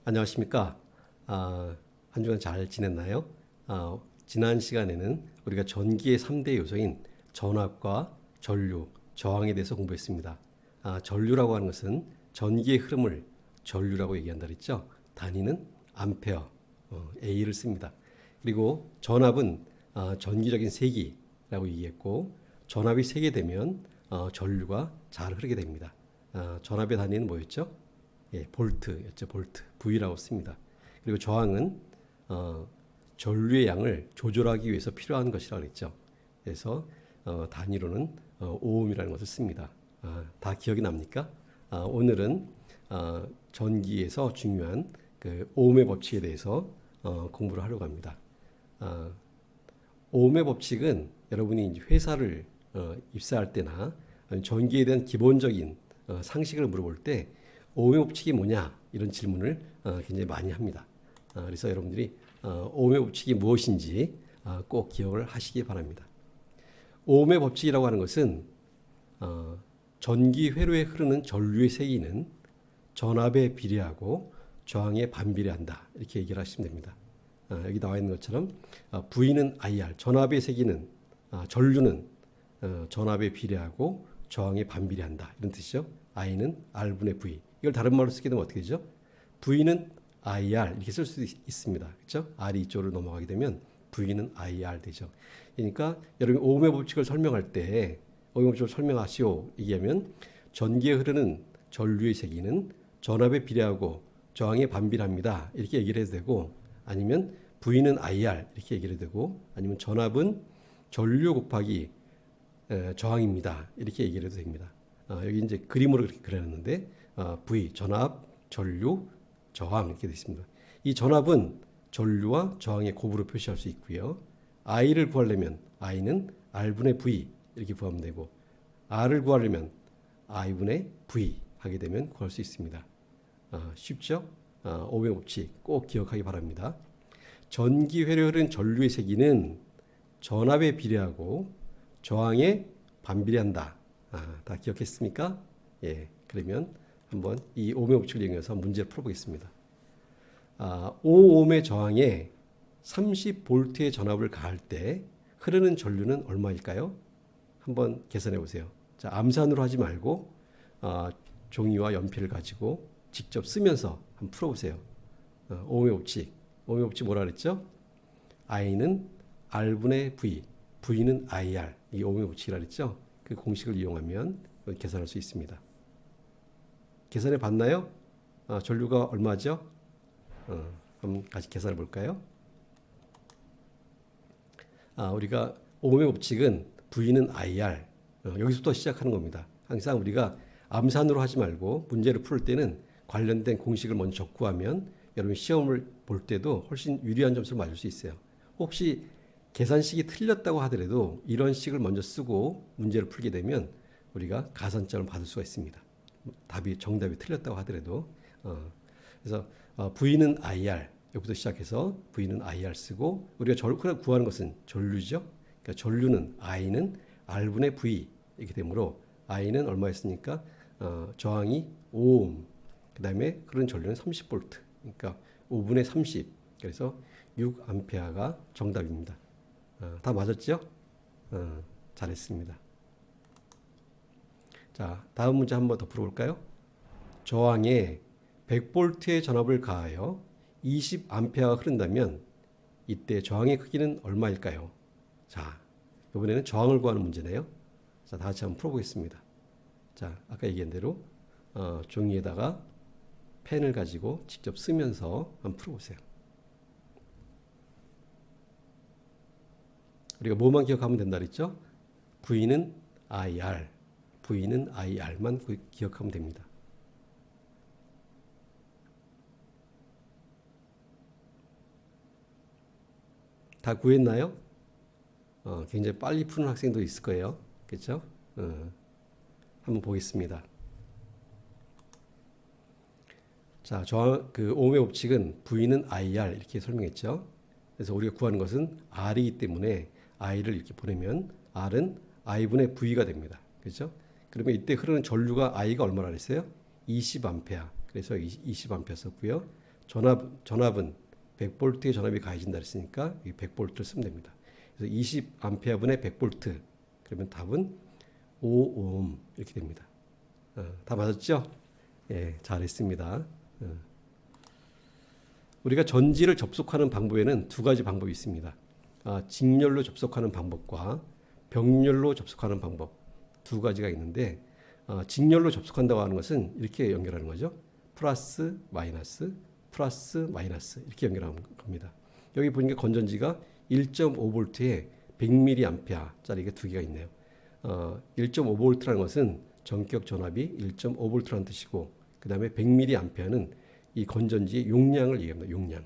안녕하십니까? 한 주간 잘 지냈나요? 지난 시간에는 우리가 전기의 3대 요소인 전압과 전류, 저항에 대해서 공부했습니다. 전류라고 하는 것은 전기의 흐름을 전류라고 얘기한다 그랬죠? 단위는 암페어, A를 씁니다. 그리고 전압은 전기적인 세기라고 얘기했고, 전압이 세게 되면 전류가 잘 흐르게 됩니다. 전압의 단위는 뭐였죠? 예, 볼트였죠. 볼트. V라고 씁니다. 그리고 저항은 전류의 양을 조절하기 위해서 필요한 것이라고 했죠. 그래서 단위로는 오음이라는 것을 씁니다. 다 기억이 납니까? 오늘은 전기에서 중요한 그 오음의 법칙에 대해서 공부를 하려고 합니다. 오음의 법칙은 여러분이 이제 회사를 입사할 때나 전기에 대한 기본적인 상식을 물어볼 때 오음의 법칙이 뭐냐 이런 질문을 굉장히 많이 합니다. 그래서 여러분들이 오음의 법칙이 무엇인지 꼭 기억을 하시기 바랍니다. 오음의 법칙이라고 하는 것은 전기 회로에 흐르는 전류의 세기는 전압에 비례하고 저항에 반비례한다 이렇게 얘기를 하시면 됩니다. 여기 나와 있는 것처럼 V는 IR, 전압의 세기는 전류는 전압에 비례하고 저항에 반비례한다 이런 뜻이죠. I는 R분의 V. 이걸 다른 말로 쓰게 되면 어떻게 되죠? V는 IR 이렇게 쓸 수도 있습니다. 그렇죠? R이 이쪽으로 넘어가게 되면 V는 IR 되죠. 그러니까 여러분이 오음의 법칙을 설명할 때 오음의 법칙을 설명하시오 얘기하면 전기에 흐르는 전류의 세기는 전압에 비례하고 저항에 반비례합니다. 이렇게 얘기를 해도 되고, 아니면 V는 IR 이렇게 얘기를 해도 되고, 아니면 전압은 전류 곱하기 저항입니다. 이렇게 얘기를 해도 됩니다. 여기 이제 그림으로 그렇게 그려놨는데 V, 전압, 전류, 저항 이렇게 되어 있습니다. 이 전압은 전류와 저항의 곱으로 표시할 수 있고요. I를 구하려면 I는 R분의 V 이렇게 구하면 되고, R을 구하려면 I분의 V 하게 되면 구할 수 있습니다. 쉽죠? 오음의 법칙 꼭 기억하기 바랍니다. 전기 회로에 흐르는 전류의 세기는 전압에 비례하고 저항에 반비례한다. 다 기억했습니까? 예, 그러면 한번 이 오음의 법칙을 이용해서 문제를 풀어보겠습니다. 5ohm의 저항에 30V의 전압을 가할 때 흐르는 전류는 얼마일까요? 한번 계산해 보세요. 자, 암산으로 하지 말고 종이와 연필을 가지고 직접 쓰면서 한번 풀어보세요. 오음의 법칙. 오음의 법칙 뭐라 그랬죠? I는 R분의 V, V는 IR. 이 오음의 법칙이라 그랬죠? 그 공식을 이용하면 계산할 수 있습니다. 계산해 봤나요? 전류가 얼마죠? 그럼 같이 계산해 볼까요? 우리가 오음의 법칙은 V는 IR, 여기서부터 시작하는 겁니다. 항상 우리가 암산으로 하지 말고 문제를 풀 때는 관련된 공식을 먼저 적구하면 여러분 시험을 볼 때도 훨씬 유리한 점수를 맞을 수 있어요. 혹시 계산식이 틀렸다고 하더라도 이런 식을 먼저 쓰고 문제를 풀게 되면 우리가 가산점을 받을 수가 있습니다. 정답이 틀렸다고 하더라도. 그래서 V는 IR, 여기부터 시작해서 V는 IR 쓰고, 우리가 전류를 구하는 것은 전류죠. 그러니까 전류는 I는 R분의 V 이렇게 되므로 I는 얼마였습니까? 저항이 5오hm, 그 다음에 흐르는 전류는 30V, 그러니까 5분의 30, 그래서 6A가 정답입니다. 다 맞았죠? 잘했습니다. 자, 다음 문제 한 번 더 풀어볼까요? 저항에 100V의 전압을 가하여 20A가 흐른다면 이때 저항의 크기는 얼마일까요? 자, 이번에는 저항을 구하는 문제네요. 자, 다 같이 한번 풀어보겠습니다. 자, 아까 얘기한 대로 종이에다가 펜을 가지고 직접 쓰면서 한번 풀어보세요. 우리가 뭐만 기억하면 된다 그랬죠? V는 IR, V는 IR만 기억하면 됩니다. 다 구했나요? 굉장히 빨리 푸는 학생도 있을 거예요. 그렇죠? 한번 보겠습니다. 자, 그 오음의 법칙은 V는 IR 이렇게 설명했죠. 그래서 우리가 구하는 것은 R이기 때문에 I를 이렇게 보내면 R은 I분의 V가 됩니다. 그렇죠? 그러면 이때 흐르는 전류가 I가 얼마나 했어요? 20A. 그래서 20A 썼고요. 전압은 100V의 전압이 가해진다 했으니까 이 100V를 쓰면 됩니다. 그래서 20A분의 100V 그러면 답은 5오hm 이렇게 됩니다. 다 맞았죠? 예, 잘했습니다. 우리가 전지를 접속하는 방법에는 두 가지 방법이 있습니다. 직렬로 접속하는 방법과 병렬로 접속하는 방법 두 가지가 있는데 직렬로 접속한다고 하는 것은 이렇게 연결하는 거죠. 플러스 마이너스 이렇게 연결하는 겁니다. 여기 보니까 건전지가 1.5V에 100mA짜리가 두 개가 있네요. 1.5V라는 것은 전격 전압이 1.5V라는 뜻이고 그 다음에 100mA는 이 건전지의 용량을 얘기합니다. 용량.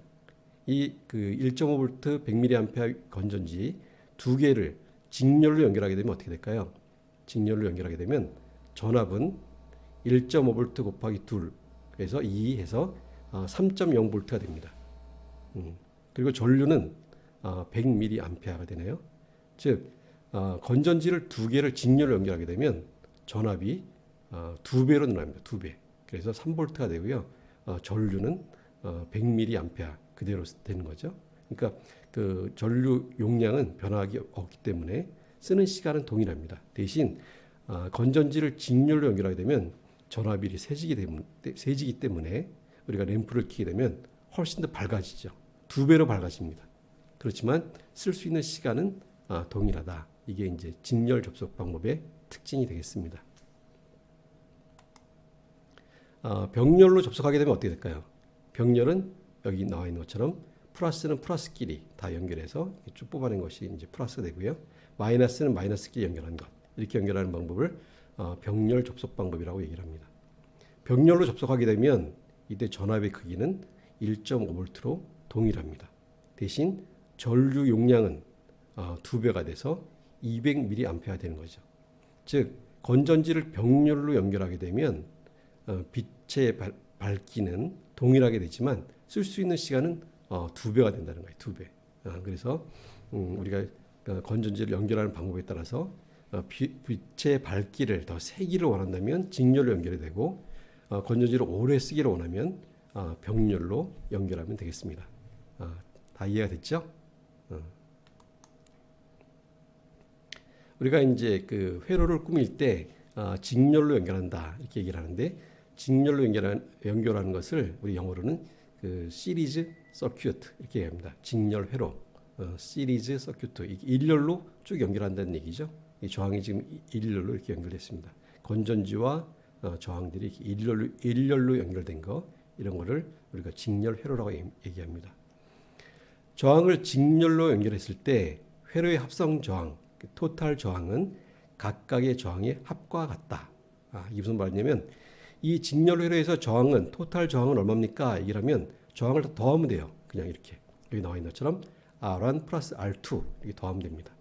이 그 1.5V 100mA 건전지 두 개를 직렬로 연결하게 되면 어떻게 될까요? 직렬로 연결하게 되면 전압은 1.5V 곱하기 2 그래서 2 해서 3.0V가 됩니다. 그리고 전류는 100mA가 되네요. 즉 건전지를 두 개를 직렬로 연결하게 되면 전압이 두 배로 늘어납니다. 두 배. 그래서 3V가 되고요. 전류는 100mA 그대로 되는 거죠. 그러니까 그 전류 용량은 변화하기 없기 때문에 쓰는 시간은 동일합니다. 대신 건전지를 직렬로 연결하게 되면 전압이 세지기 때문에 우리가 램프를 켜게 되면 훨씬 더 밝아지죠. 두 배로 밝아집니다. 그렇지만 쓸 수 있는 시간은 동일하다. 이게 이제 직렬 접속 방법의 특징이 되겠습니다. 병렬로 접속하게 되면 어떻게 될까요? 병렬은 여기 나와 있는 것처럼 플러스는 플러스끼리 다 연결해서 쭉 뽑아낸 것이 이제 플러스 되고요. 마이너스는 마이너스끼리 연결한 것. 이렇게 연결하는 방법을 병렬 접속 방법이라고 얘기를 합니다. 병렬로 접속하게 되면 이때 전압의 크기는 1.5V로 동일합니다. 대신 전류 용량은 두 배가 돼서 200mA가 되는 거죠. 즉 건전지를 병렬로 연결하게 되면 빛의 밝기는 동일하게 되지만 쓸 수 있는 시간은 두 배가 된다는 거예요. 두 배. 그래서 우리가 건전지를 연결하는 방법에 따라서 빛의 밝기를 더 세기를 원한다면 직렬로 연결이 되고 건전지를 오래 쓰기를 원하면 병렬로 연결하면 되겠습니다. 다 이해가 됐죠? 우리가 이제 그 회로를 꾸밀 때 직렬로 연결한다 이렇게 얘기를 하는데 직렬로 연결하는 것을 우리 영어로는 그 시리즈 서큐트 이렇게 얘기합니다. 직렬 회로, 시리즈 서큐트 일렬로 쭉 연결한다는 얘기죠. 이 저항이 지금 일렬로 이렇게 연결됐습니다. 건전지와 저항들이 일렬로 연결된 거 이런 거를 우리가 직렬 회로라고 얘기합니다. 저항을 직렬로 연결했을 때 회로의 합성 저항, 토탈 저항은 각각의 저항의 합과 같다. 이게 무슨 말이냐면 이 직렬 회로에서 저항은 토탈 저항은 얼마입니까? 이러면 저항을 더하면 돼요. 그냥 이렇게 여기 나와 있는 것처럼 R1 플러스 R2 이렇게 더하면 됩니다.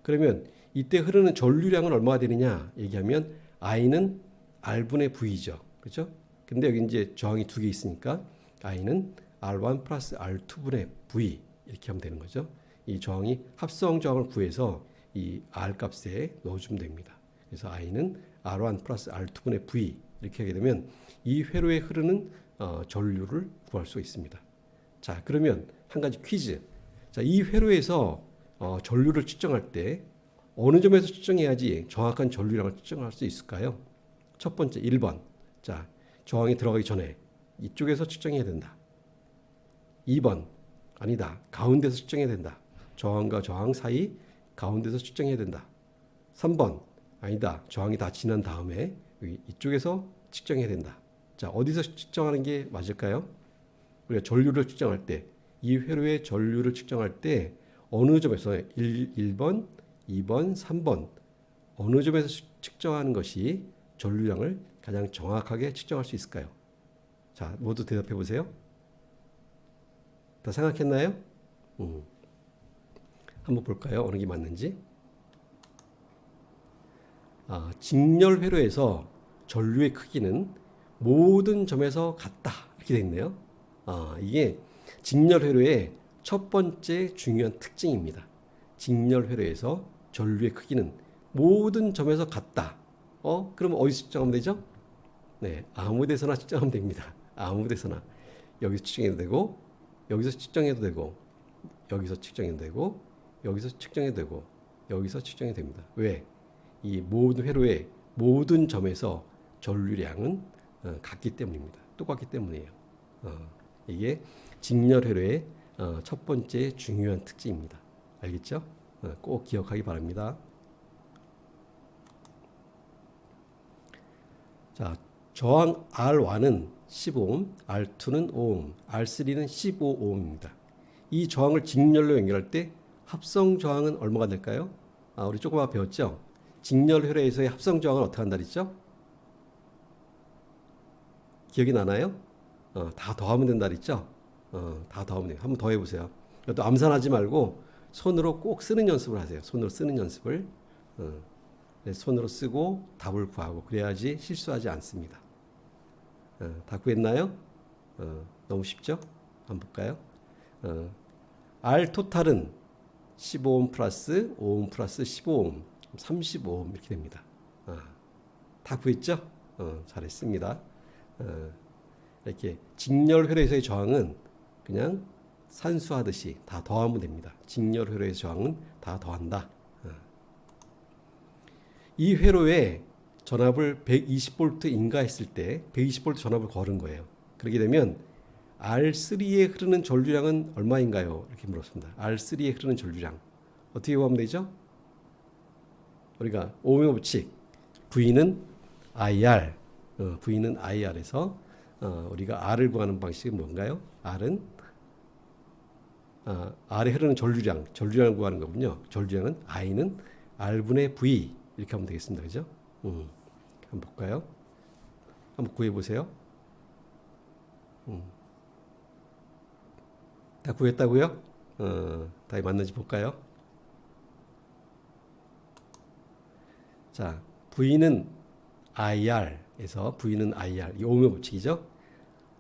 그러면 이때 흐르는 전류량은 얼마가 되느냐 얘기하면 I는 R분의 V죠. 그렇죠? 근데 여기 이제 저항이 두 개 있으니까 I는 R1 플러스 R2분의 V 이렇게 하면 되는 거죠. 이 저항이 합성 저항을 구해서 이 R 값에 넣어주면 됩니다. 그래서 I는 R1 플러스 R2분의 V 이렇게 하게 되면 이 회로에 흐르는 전류를 구할 수 있습니다. 자, 그러면 한 가지 퀴즈. 자, 이 회로에서 전류를 측정할 때 어느 점에서 측정해야지 정확한 전류량을 측정할 수 있을까요? 첫 번째 1번. 자, 저항이 들어가기 전에 이쪽에서 측정해야 된다. 2번. 아니다. 가운데서 측정해야 된다. 저항과 저항 사이 가운데서 측정해야 된다. 3번. 아니다. 저항이 다 지난 다음에 이쪽에서 측정해야 된다. 자, 어디서 측정하는 게 맞을까요? 우리가 전류를 측정할 때, 이 회로의 전류를 측정할 때 어느 점에서 1번, 2번, 3번 어느 점에서 측정하는 것이 전류량을 가장 정확하게 측정할 수 있을까요? 자, 모두 대답해 보세요. 다 생각했나요? 한번 볼까요? 어느 게 맞는지. 직렬 회로에서 전류의 크기는 모든 점에서 같다 이렇게 되어 있네요. 이게 직렬 회로의 첫 번째 중요한 특징입니다. 직렬 회로에서 전류의 크기는 모든 점에서 같다. 그러면 어디서 측정하면 되죠? 네, 아무 데서나 측정하면 됩니다. 아무 데서나. 여기서 측정해도 되고 여기서 측정해도 되고 여기서 측정해도 되고 여기서 측정해도 되고 여기서 측정해도 됩니다. 왜? 이 모든 회로의 모든 점에서 전류량은 같기 때문입니다. 똑같기 때문이에요. 이게 직렬 회로의 첫 번째 중요한 특징입니다. 알겠죠? 꼭 기억하기 바랍니다. 자, 저항 R1은 15옴, R2는 5옴, R3는 15옴입니다. 이 저항을 직렬로 연결할 때 합성 저항은 얼마가 될까요? 우리 조금 아까 배웠죠? 직렬 회로에서의 합성 저항은 어떻게 한다 그랬죠? 기억이 나나요? 다 더하면 된다 그랬죠? 다 더하면 돼요. 한번 더 해보세요. 또 암산하지 말고 손으로 꼭 쓰는 연습을 하세요. 손으로 쓰는 연습을. 손으로 쓰고 답을 구하고 그래야지 실수하지 않습니다. 다 구했나요? 너무 쉽죠? 한번 볼까요? R 토탈은 15옴 플러스 5옴 플러스 15옴 35옴 이렇게 됩니다. 다 구했죠? 잘했습니다. 이렇게 직렬 회로에서의 저항은 그냥 산수하듯이 다 더하면 됩니다. 직렬 회로의 저항은 다 더한다. 이 회로에 전압을 120V 인가했을 때 120V 전압을 걸은 거예요. 그렇게 되면 R3에 흐르는 전류량은 얼마인가요? 이렇게 물었습니다. R3에 흐르는 전류량 어떻게 구하면 되죠? 우리가 오음의 법칙 V는 IR, V는 IR에서 우리가 R을 구하는 방식은 뭔가요? R은 R에 흐르는 전류량을 구하는 거군요. 전류량은 I는 R분의 V 이렇게 하면 되겠습니다. 그죠? 한번 볼까요? 한번 구해보세요. 다 구했다고요? 다 맞는지 볼까요? 자, V는 IR에서 V는 IR, 이 오음의 법칙이죠?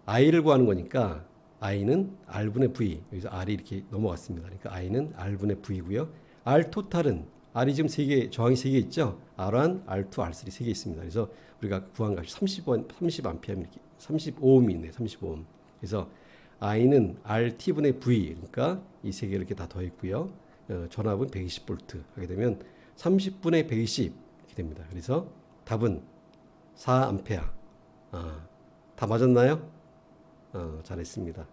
I를 구하는 거니까 I는 R분의 V, 여기서 R이 이렇게 넘어갔습니다. 그러니까 I는 R분의 V고요. R 토탈은 R이 지금 3개, 저항이 3개 있죠? R1, R2, R3 3개 있습니다. 그래서 우리가 구한 값이 30A, 이렇게 35옴이 있네, 35옴. 그래서 I는 RT분의 V, 그러니까 이 3개를 이렇게 다 더했고요. 전압은 120V 하게 되면 30분의 120 이렇게 됩니다. 그래서 답은 4A. 다 맞았나요? 잘했습니다.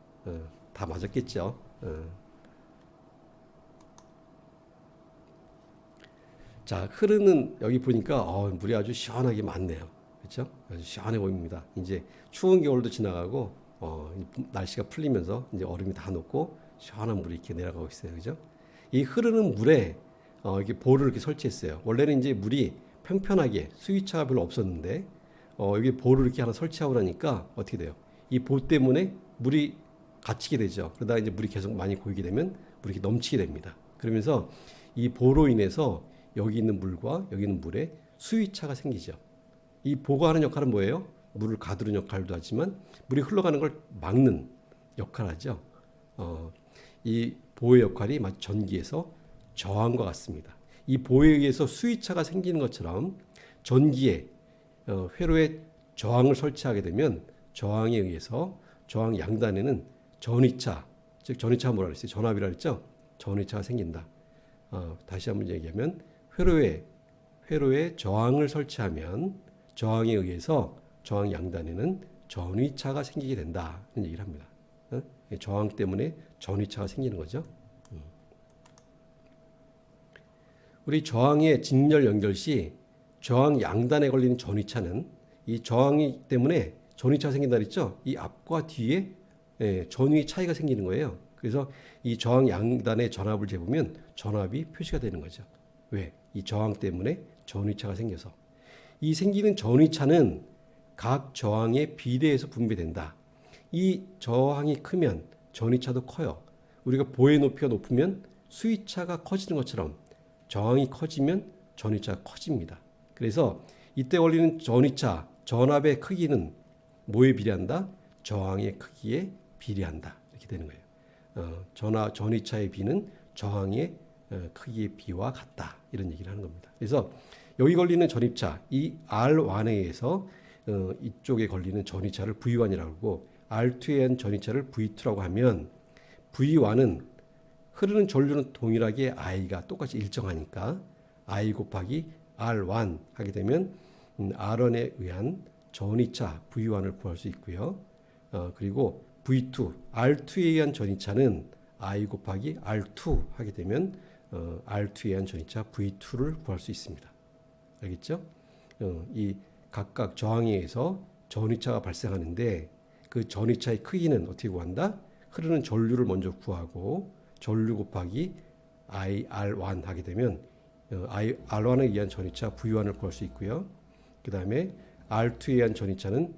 다 맞았겠죠? 자, 흐르는 여기 보니까 물이 아주 시원하게 맑네요. 그렇죠? 아주 시원해 보입니다. 이제 추운 겨울도 지나가고 날씨가 풀리면서 이제 얼음이 다 녹고 시원한 물이 이렇게 내려가고 있어요. 그죠? 이 흐르는 물에 이렇게 보를 이렇게 설치했어요. 원래는 이제 물이 평평하게 수위차가 별로 없었는데 여기 보를 이렇게 하나 설치하고 나니까 어떻게 돼요? 이 보 때문에 물이 갇히게 되죠. 그러다가 이제 물이 계속 많이 고이게 되면 물이 이렇게 넘치게 됩니다. 그러면서 이 보로 인해서 여기 있는 물과 여기 있는 물에 수위차가 생기죠. 이 보가 하는 역할은 뭐예요? 물을 가두는 역할도 하지만 물이 흘러가는 걸 막는 역할을 하죠. 이 보의 역할이 마치 전기에서 저항과 같습니다. 이 보에 의해서 수위차가 생기는 것처럼 전기에 회로에 저항을 설치하게 되면 저항에 의해서 저항 양단에는 전위차, 즉 전위차가 뭐라 그랬어요? 전압이라 그랬죠? 전위차가 생긴다. 다시 한번 얘기하면 회로에 저항을 설치하면 저항에 의해서 저항 양단에는 전위차가 생기게 된다. 이런 얘기를 합니다. 저항 때문에 전위차가 생기는 거죠. 우리 저항의 직렬 연결 시 저항 양단에 걸리는 전위차는 이 저항이 때문에 전위차가 생긴다 그랬죠? 이 앞과 뒤에 전위 차이가 생기는 거예요. 그래서 이 저항 양단의 전압을 재보면 전압이 표시가 되는 거죠. 왜? 이 저항 때문에 전위차가 생겨서. 이 생기는 전위차는 각 저항에 비례해서 분배된다. 이 저항이 크면 전위차도 커요. 우리가 보의 높이가 높으면 수위차가 커지는 것처럼 저항이 커지면 전위차가 커집니다. 그래서 이때 걸리는 전위차, 전압의 크기는 뭐에 비례한다? 저항의 크기에 비례한다. 이렇게 되는 거예요. 전위차의 비는 저항의 크기의 비와 같다. 이런 얘기를 하는 겁니다. 그래서 여기 걸리는 전위차, 이 R1에 의해서 이쪽에 걸리는 전위차를 V1이라고 하고 R2에 의한 전이차를 V2라고 하면 V1은 흐르는 전류는 동일하게 I가 똑같이 일정하니까 I 곱하기 R1 하게 되면 R1에 의한 전이차 V1을 구할 수 있고요. 그리고 V2, R2에 의한 전이차는 I 곱하기 R2 하게 되면 R2에 의한 전이차 V2를 구할 수 있습니다. 알겠죠? 이 각각 저항에 의해서 전이차가 발생하는데 그 전이차의 크기는 어떻게 구한다? 흐르는 전류를 먼저 구하고 전류 곱하기 IR1 하게 되면 R1에 의한 전이차 V1을 구할 수 있고요. 그 다음에 R2에 의한 전이차는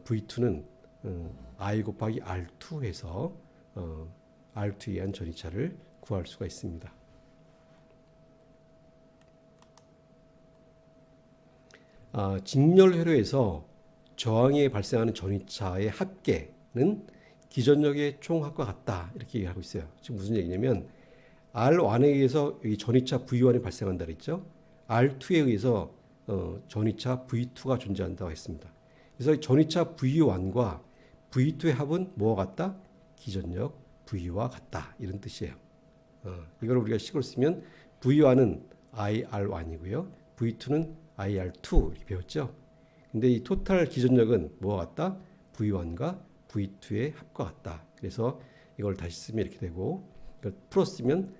V2는 I 곱하기 R2 해서 R2에 의한 전이차를 구할 수가 있습니다. 직렬 회로에서 저항에 발생하는 전이차의 합계는 기전력의 총합과 같다 이렇게 얘기하고 있어요. 지금 무슨 얘기냐면 R1에 의해서 이 전이차 V1이 발생한다 그랬죠. R2에 의해서 전이차 V2가 존재한다고 했습니다. 그래서 전이차 V1과 V2의 합은 뭐와 같다? 기전력 V와 같다 이런 뜻이에요. 이걸 우리가 식으로 쓰면 V1은 IR1이고요. V2는 IR2 이렇게 배웠죠. 근데 이 토탈 기전력은 뭐와 같다? V1과 V2의 합과 같다. 그래서 이걸 다시 쓰면 이렇게 되고 이걸 풀어 쓰면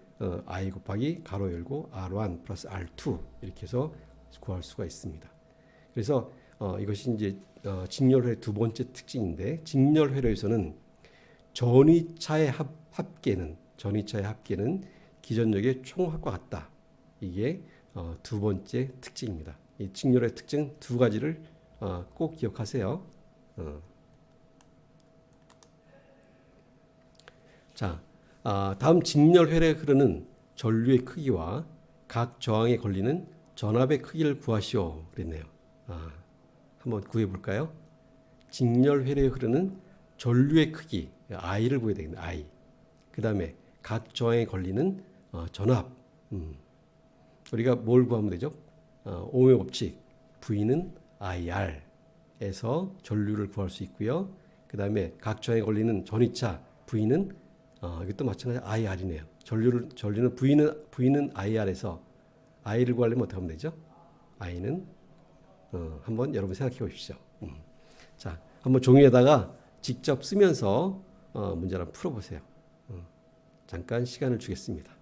I 곱하기 가로 열고 R1 플러스 R2 이렇게 해서 구할 수가 있습니다. 그래서 이것이 이제 직렬회 두 번째 특징인데 직렬회로에서는 전이차의 합계는 기전력의 총합과 같다. 이게 두 번째 특징입니다. 이 직렬의 특징 두 가지를 꼭 기억하세요. 자, 다음 직렬회로에 흐르는 전류의 크기와 각 저항에 걸리는 전압의 크기를 구하시오 그랬네요. 한번 구해볼까요? 직렬회로에 흐르는 전류의 크기 I를 구해야 되겠네. I. 그 다음에 각 저항에 걸리는 전압. 우리가 뭘 구하면 되죠? 오음의 법칙 V는 IR에서 전류를 구할 수 있고요. 그 다음에 각 저항에 걸리는 전이차 V는 이것도 마찬가지 IR이네요. 전류는 V는 IR에서 I를 구하려면 어떻게 하면 되죠? I는 한번 여러분 생각해 보십시오. 자, 한번 종이에다가 직접 쓰면서 문제를 한번 풀어보세요. 잠깐 시간을 주겠습니다.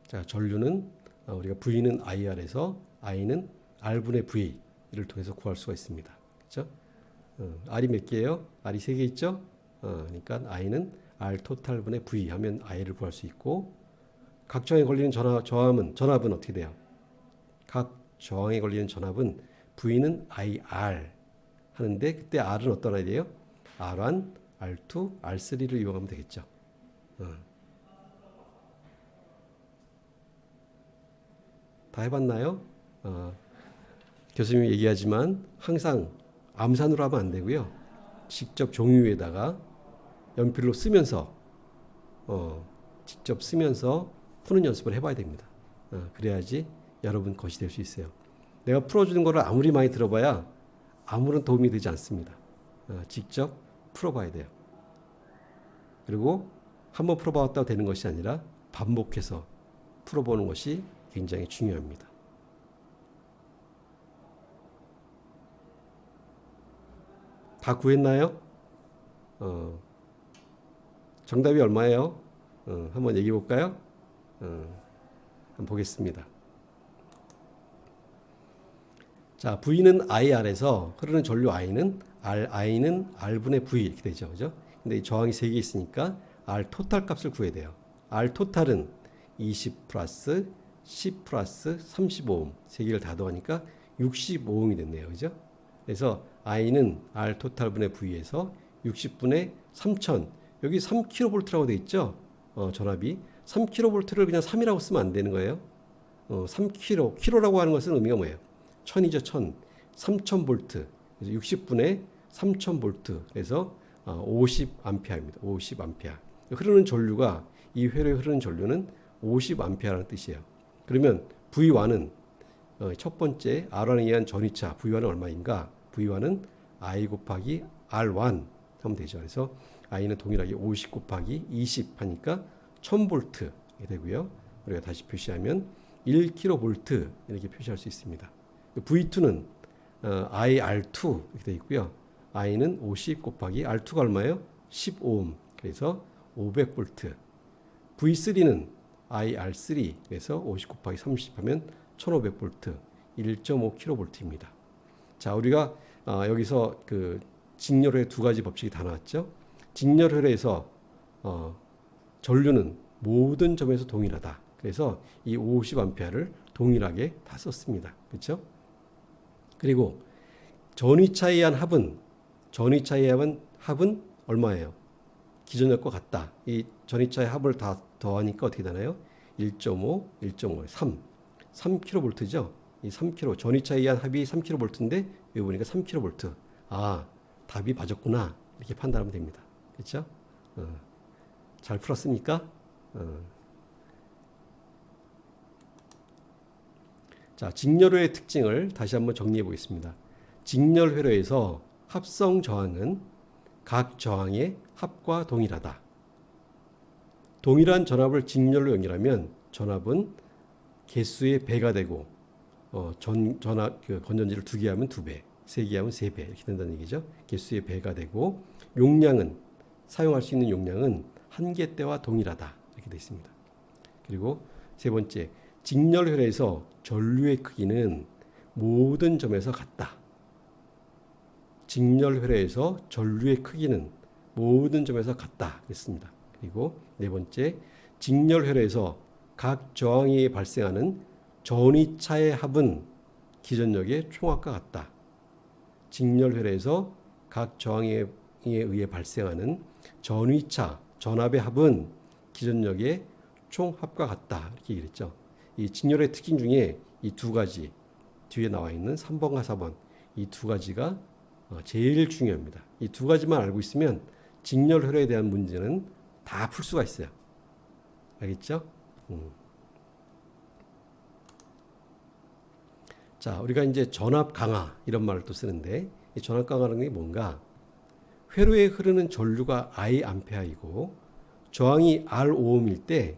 자, 전류는 우리가 V는 IR에서 I는 R분의 V를 통해서 구할 수가 있습니다. 그렇죠? R이 몇 개예요? R이 3개 있죠? 그러니까 I는 R 토탈분의 V 하면 I를 구할 수 있고 각 저항에 걸리는 전압은 어떻게 돼요? 각 저항에 걸리는 전압은 V는 IR 하는데 그때 R은 어떤 R이에요? R1, R2, R3를 이용하면 되겠죠. 다 해봤나요? 교수님이 얘기하지만 항상 암산으로 하면 안 되고요. 직접 종이 위에다가 연필로 쓰면서 직접 쓰면서 푸는 연습을 해봐야 됩니다. 그래야지 여러분 것이 될 수 있어요. 내가 풀어주는 거를 아무리 많이 들어봐야 아무런 도움이 되지 않습니다. 직접 풀어봐야 돼요. 그리고 한번 풀어봤다고 되는 것이 아니라 반복해서 풀어보는 것이 굉장히 중요합니다. 다 구했나요? 정답이 얼마예요? 한번 얘기해 볼까요? 한번 보겠습니다. 자, V는 IR에서 흐르는 전류 I는 R분의 V 이렇게 되죠. 그죠? 근데 저항이 3개 있으니까 R 토탈 값을 구해야 돼요. R 토탈은 20 플러스 10 플러스 35옴 3개를 다 더하니까 65옴이 됐네요. 그죠? 그래서 I는 R 토탈분의 V에서 60분의 3000 여기 3kV라고 되어 있죠. 전압이 3kV를 그냥 3이라고 쓰면 안 되는 거예요. 3kV, k라고 하는 것은 의미가 뭐예요? 1000이죠. 1000. 3000V. 그래서 60분에 3000V 그래서 50A입니다. 50A. 흐르는 전류가 이 회로에 흐르는 전류는 50A라는 뜻이에요. 그러면 V1은 첫 번째 R1에 의한 전위차 V1은 얼마인가? V1은 I 곱하기 R1 하면 되죠. 그래서 I는 동일하게 50 곱하기 20 하니까 1000V 되고요. 우리가 다시 표시하면 1kV 이렇게 표시할 수 있습니다. V2는 IR2 이렇게 되어 있고요. I는 50 곱하기 R2가 얼마예요? 10오hm. 그래서 500V. V3는 IR3 그래서 50 곱하기 30 하면 1500V 1.5kV입니다. 자, 우리가 여기서 그 직렬회 두 가지 법칙이 다 나왔죠. 직렬회로에서 전류는 모든 점에서 동일하다. 그래서 이 50A를 동일하게 다 썼습니다. 그렇죠? 그리고 전위차에 의한 합은 얼마예요? 기존역과 같다. 이 전위차의 합을 다 더하니까 어떻게 되나요? 1.5, 1.5, 3kV죠. 이 3kV 전위차에 의한 합이 3kV인데 여기 보니까 3kV. 아, 답이 맞았구나. 이렇게 판단하면 됩니다. 그렇죠? 잘 풀었습니까? 자, 직렬회로의 특징을 다시 한번 정리해 보겠습니다. 직렬회로에서 합성 저항은 각 저항의 합과 동일하다. 동일한 전압을 직렬로 연결하면 전압은 개수의 배가 되고 전압 건전지를 2개 하면 2배, 3개 하면 3배 이렇게 된다는 얘기죠. 개수의 배가 되고 용량은 사용할 수 있는 용량은 한계대와 동일하다 이렇게 되어 있습니다. 그리고 세 번째, 직렬회로에서 전류의 크기는 모든 점에서 같다. 직렬회로에서 전류의 크기는 모든 점에서 같다 그랬습니다. 그리고 네 번째, 직렬회로에서 각 저항에 발생하는 전위차의 합은 기전력의 총합과 같다. 직렬회로에서 각 저항에 의해 발생하는 전위차, 전압의 합은 기전력의 총합과 같다. 이렇게 얘기를 했죠. 이 직렬의 특징 중에 이 두 가지 뒤에 나와 있는 3번과 4번 이 두 가지가 제일 중요합니다. 이 두 가지만 알고 있으면 직렬회로에 대한 문제는 다 풀 수가 있어요. 알겠죠? 자, 우리가 이제 전압 강화 이런 말을 또 쓰는데 이 전압 강화라는 게 뭔가? 회로에 흐르는 전류가 I 암페어이고 저항이 R 오음일 때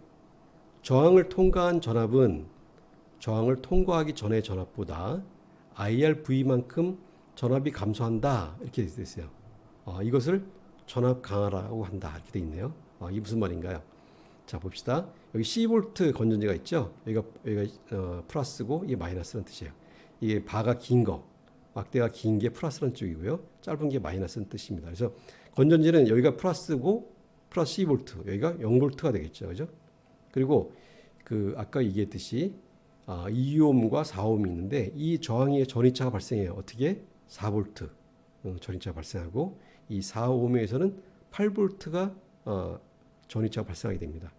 저항을 통과한 전압은 저항을 통과하기 전의 전압보다 IRV만큼 전압이 감소한다 이렇게 되어 있어요. 이것을 전압 강화라고 한다 이렇게 되어 있네요. 이게 무슨 말인가요? 자, 봅시다. 여기 10V 건전지가 있죠. 여기가 플러스고 이게 마이너스라는 뜻이에요. 이게 바가 긴 거, 막대가 긴 게 플러스라는 쪽이고요. 짧은 게 마이너스라는 뜻입니다. 그래서 건전지는 여기가 플러스고 플러스 10V, 여기가 0V가 되겠죠. 그죠? 그리고 그 아까 얘기했듯이 2ohm과 4ohm이 있는데 이 저항의 전위차가 발생해요. 어떻게? 4V 전위차가 발생하고 이 4ohm에서는 8V가 전위차가 발생하게 됩니다.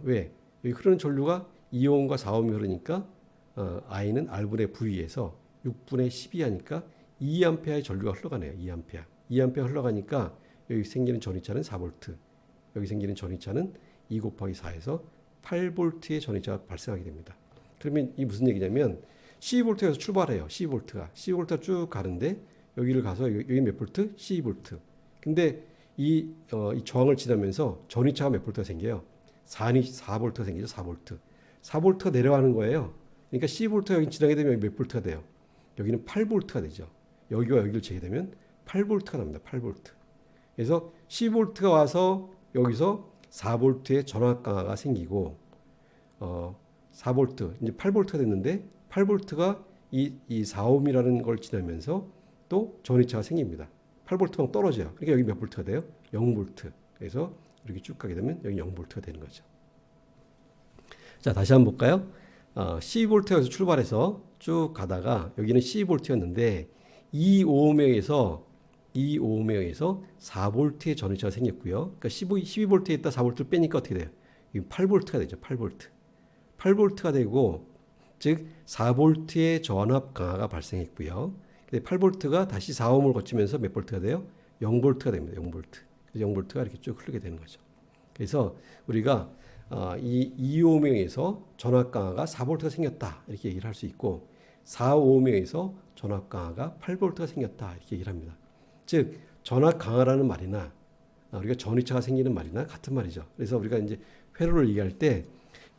왜? 여기 흐르는 전류가 2ohm과 4ohm이 흐르니까 I는 R분의 V에서 6분의 12 하니까 2A의 전류가 흘러가네요. 2A. 2A 흘러가니까 여기 생기는 전위차는 4V. 여기 생기는 전위차는 2 곱하기 4에서 8V의 전위차가 발생하게 됩니다. 그러면 이 무슨 얘기냐면 12V에서 출발해요. 12V가 쭉 가는데 여기를 가서 여기 몇 볼트? 12V. 근데 이 저항을 지나면서 전위차가 몇 볼트가 생겨요? 4V가 생기죠. 4V. 4V가 내려가는 거예요. 그러니까 12V가 여기 지나게 되면 몇 볼트가 돼요? 여기는 8V가 되죠. 여기와 여기를 재게 되면 8V가 납니다. 8V. 그래서 12V가 와서 여기서 4V의 전압 강화가 생기고 4V 이제 8V가 됐는데 8V가 이 4ohm이라는 걸 지나면서 또 전위차가 생깁니다. 8V만 떨어져요. 그러니까 여기 몇 볼트가 돼요? 0V. 그래서 이렇게 쭉 가게 되면 여기 0V가 되는 거죠. 자, 다시 한번 볼까요? 12V에서 출발해서 쭉 가다가 여기는 12V였는데 2ohm에서 4V의 전위차가 생겼고요. 그러니까 12V에 있다 4V를 빼니까 어떻게 돼요? 8V가 되죠. 8V가 되고 즉 4V의 전압 강화가 발생했고요. 근데 8볼트가 다시 4ohm을 거치면서 몇 볼트가 돼요? 0볼트가 됩니다. 0볼트. 0볼트가 이렇게 쭉 흐르게 되는 거죠. 그래서 우리가 이 2ohm에서 전압 강화가 4볼트가 생겼다 이렇게 얘기를 할 수 있고 4ohm에서 전압 강화가 8볼트가 생겼다 이렇게 얘기를 합니다. 즉 전압 강화라는 말이나 우리가 전위차가 생기는 말이나 같은 말이죠. 그래서 우리가 이제 회로를 얘기할 때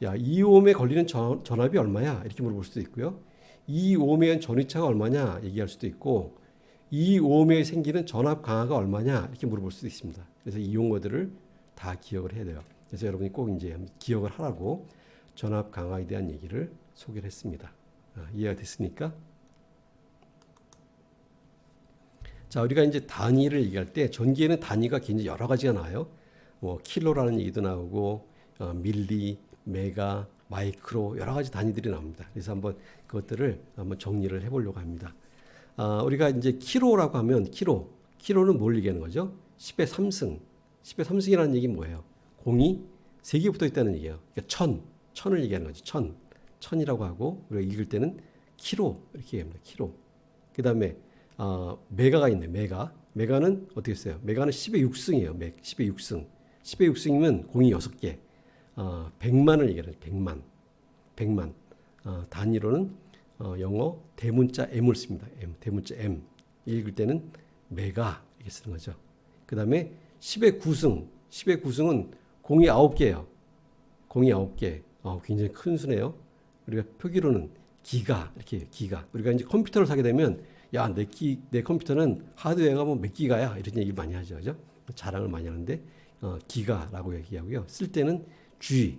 야, 2ohm에 걸리는 전압이 얼마야? 이렇게 물어볼 수도 있고요. 2ohm에 전위차가 얼마냐? 얘기할 수도 있고 2ohm에 생기는 전압 강화가 얼마냐? 이렇게 물어볼 수도 있습니다. 그래서 이 용어들을 다 기억을 해야 돼요. 그래서 여러분이 꼭 이제 기억을 하라고 전압 강화에 대한 얘기를 소개를 했습니다. 이해가 됐습니까? 자, 우리가 이제 단위를 얘기할 때 전기에는 단위가 굉장히 여러 가지가 나와요. 뭐 킬로라는 얘기도 나오고 밀리, 메가, 마이크로 여러 가지 단위들이 나옵니다. 그래서 한번 그것들을 한번 정리를 해보려고 합니다. 우리가 이제 킬로라고 하면 킬로는 뭘 얘기하는 거죠? 10의 3승. 10의 3승이라는 얘기는 뭐예요? 공이 3개 붙어 있다는 얘기예요. 그러니까 천을 얘기하는 거죠. 천이라고 하고 우리가 읽을 때는 킬로 이렇게 얘기합니다. 킬로. 그 다음에 메가가 있네. 메가는 어떻게 써요? 메가는 10의 6승이에요. 10의 6승. 10의 6승이면 공이 6개. 100만을 얘기하는 거예요. 100만. 단위로는 영어 대문자 M을 씁니다. 대문자 M. 읽을 때는 메가 이렇게 쓰는 거죠. 그 다음에 10의 9승. 10의 9승은 공이 9개예요. 공이 9개. 굉장히 큰 수네요. 우리가 표기로는 기가 이렇게 해요. 기가. 우리가 이제 컴퓨터를 사게 되면 야, 내 컴퓨터는 하드웨어가 뭐 몇 기가야 이런 얘기 많이 하죠. 그죠? 자랑을 많이 하는데 기가라고 얘기하고요. 쓸 때는 G.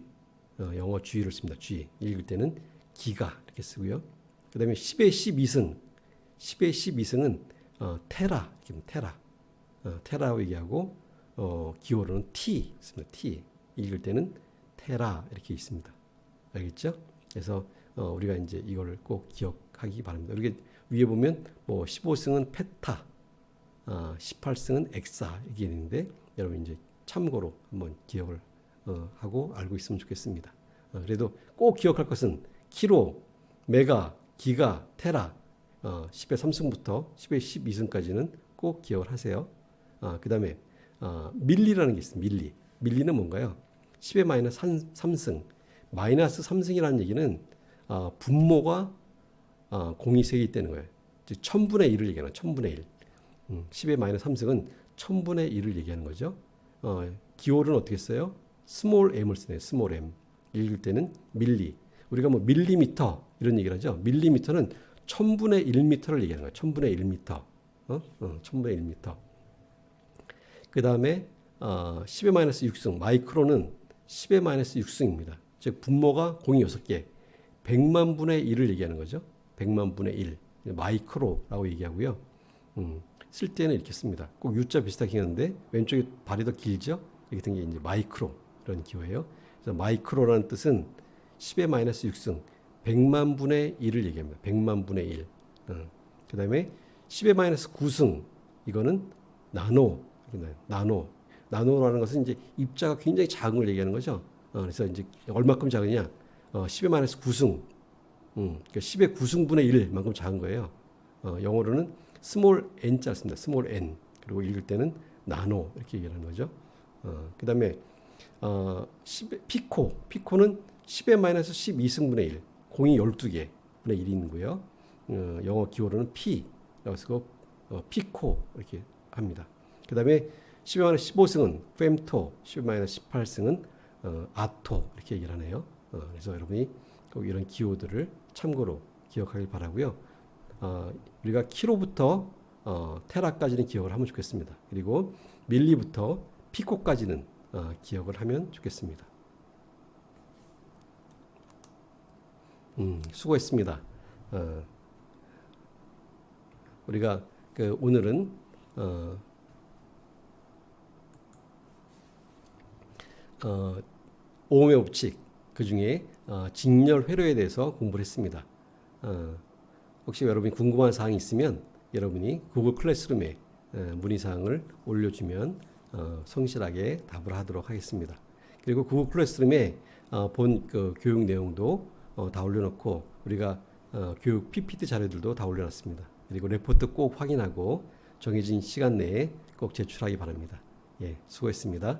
영어 G를 씁니다. G. 읽을 때는 기가 이렇게 쓰고요. 그 다음에 10의 12승. 10의 12승은 테라. 테라라고 얘기하고 기호로는 T 씁니다. T. 읽을 때는 테라 이렇게 있습니다. 알겠죠? 그래서 우리가 이제 이걸 꼭 기억하기 바랍니다. 우리가 위에 보면 뭐 15승은 페타, 18승은 엑사 이게 있는데 여러분 이제 참고로 한번 기억을 하고 알고 있으면 좋겠습니다. 그래도 꼭 기억할 것은 킬로, 메가, 기가, 테라 10의 3승부터 10의 12승까지는 꼭 기억을 하세요. 그 다음에 밀리라는 게 있습니다. 밀리는 뭔가요? 10의 마이너스 3승. 마이너스 3승이라는 얘기는 분모가 공이 3개 있다는 거예요. 즉 1000분의 1을 얘기하는 거예요. 1000분의 1. 10의 마이너스 3승은 1000분의 1을 얘기하는 거죠. 기호는 어떻게 써요? 스몰 m을 쓰네요. 스몰 m. 읽을 때는 밀리. 우리가 뭐 밀리미터 이런 얘기를 하죠. 밀리미터는 1000분의 1미터를 얘기하는 거예요. 1000분의 1미터. 1000분의 1미터. 그 다음에 10의 마이너스 6승. 마이크로는 10의 마이너스 6승입니다. 즉 분모가 공이 6개. 100만 분의 1을 얘기하는 거죠. 100만 분의 1. 마이크로라고 얘기하고요. 쓸 때는 이렇게 씁니다. 꼭 U자 비슷하게 하는데 왼쪽에 발이 더 길죠. 이렇게 된 게 이제 마이크로 이런 기호예요. 그래서 마이크로라는 뜻은 10의 마이너스 6승 100만 분의 1을 얘기합니다. 100만 분의 1. 그 다음에 10의 마이너스 9승 이거는 나노라는 것은 이제 입자가 굉장히 작은 걸 얘기하는 거죠. 그래서 이제 얼마큼 작으냐? 10의 마이너스 9승. 그러니까 10의 9승분의 1만큼 작은 거예요. 영어로는 스몰 n자 씁니다. 스몰 n. 그리고 읽을 때는 나노 이렇게 얘기하는 거죠. 그 다음에 피코는 10의 마이너스 12승분의 1. 공이 12개 분의 1이 있는 거예요. 영어 기호로는 P. 그래서 피코 이렇게 합니다. 그 다음에 10의 마이너스 15승은 fem토, 10의 마이너스 18승은 아토 이렇게 얘기를 하네요. 그래서 여러분이 꼭 이런 기호들을 참고로 기억하길 바라고요. 우리가 킬로부터 테라까지는 기억을 하면 좋겠습니다. 그리고 밀리부터 피코까지는 기억을 하면 좋겠습니다. 수고했습니다. 우리가 오늘은 오음의 법칙 그 중에 직렬 회로에 대해서 공부를 했습니다. 혹시 여러분이 궁금한 사항이 있으면 여러분이 구글 클래스룸에 문의사항을 올려주면 성실하게 답을 하도록 하겠습니다. 그리고 구글 클래스룸에 본 교육 내용도 다 올려놓고 우리가 교육 PPT 자료들도 다 올려놨습니다. 그리고 레포트 꼭 확인하고 정해진 시간 내에 꼭 제출하기 바랍니다. 예, 수고했습니다.